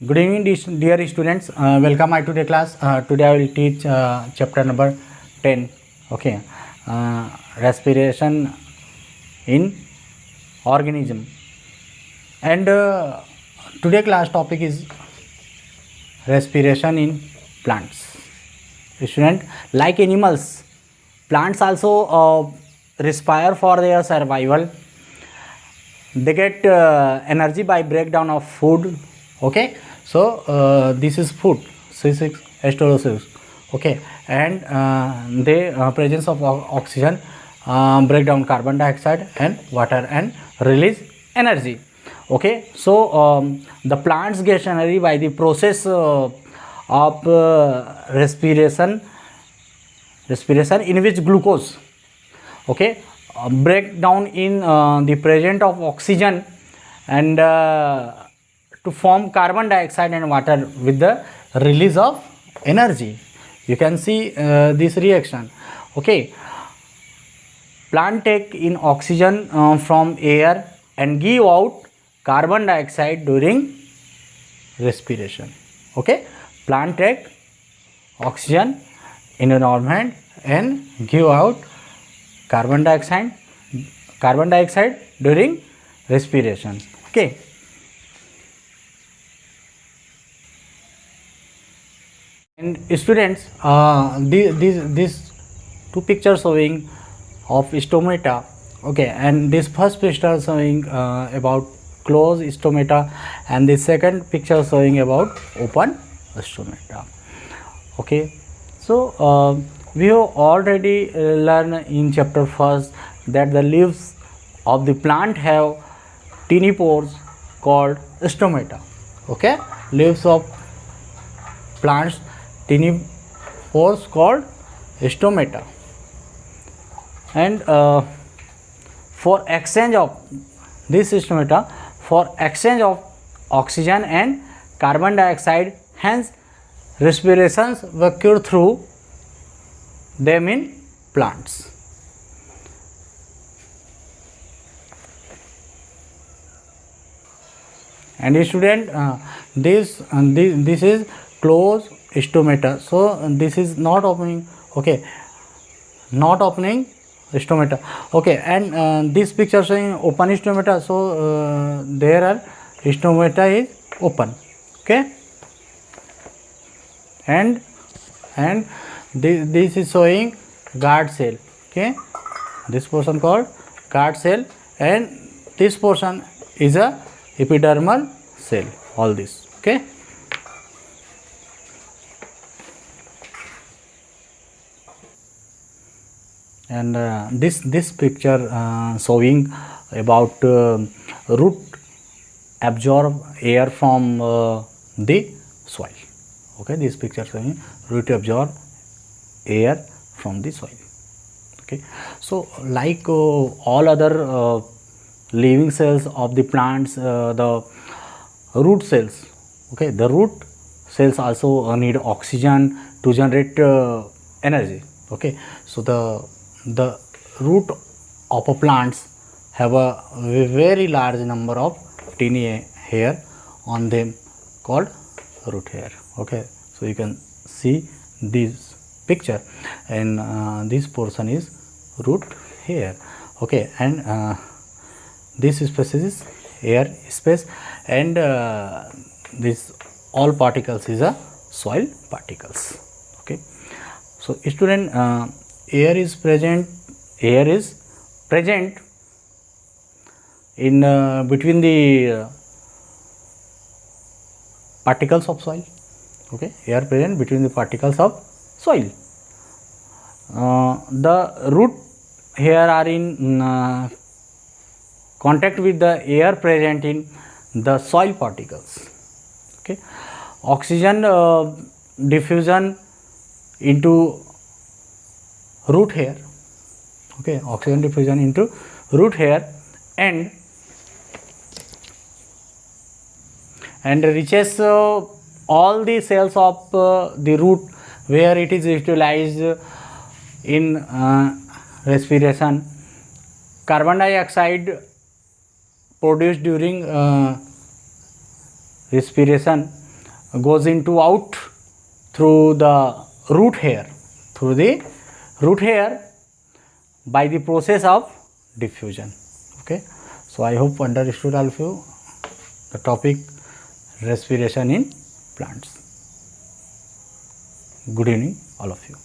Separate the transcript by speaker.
Speaker 1: Good evening, dear students. Welcome my today class. Today I will teach chapter number 10. Okay, respiration in organism. And today class topic is respiration in plants. Student, like animals, plants also respire for their survival. They get energy by breakdown of food. Okay, so this is food, C6H12O6. Okay, and the presence of oxygen break down carbon dioxide and water and release energy. Okay, so the plants get energy by the process of respiration in which glucose, okay, break down in the presence of oxygen and to form carbon dioxide and water with the release of energy. You can see this reaction. Okay, plant take in oxygen from air and give out carbon dioxide during respiration. Okay, plant take oxygen in environment and give out carbon dioxide during respiration. Okay, and students, these two pictures showing of stomata. Okay, and this first picture showing about closed stomata and the second picture showing about open stomata. Okay, so we have already learned in chapter first that the leaves of the plant have tiny pores called stomata. Okay, leaves of plants tiny pores called stomata, and for exchange of this stomata, for exchange of oxygen and carbon dioxide, hence respirations occur through them in plants. And student, this is closed stomata, so this is not opening. Okay, not opening stomata. Okay, and this picture showing open stomata, so there are stomata is open. Okay, and this is showing guard cell. Okay, this portion called guard cell, and this portion is a epidermal cell. All this. Okay, and this picture showing about root absorb air from the soil. Okay, this picture showing root absorb air from the soil. Okay, so like all other living cells of the plants, the root cells, okay, the root cells also need oxygen to generate energy. Okay, so the root of a plants have a very large number of tiny hair on them called root hair. Okay, so you can see this picture, and this portion is root hair. Okay, and this space is air space, and this all particles is a soil particles. Okay, so student, air is present in between the particles of soil. Okay, air present between the particles of soil. The root hair are in contact with the air present in the soil particles. Okay, oxygen diffusion into root hair. Okay, oxygen diffusion into root hair and reaches all the cells of the root where it is utilized in respiration. Carbon dioxide produced during respiration goes into out through the root hair, by the process of diffusion. Okay, so I hope understood all of you the topic respiration in plants. Good evening all of you.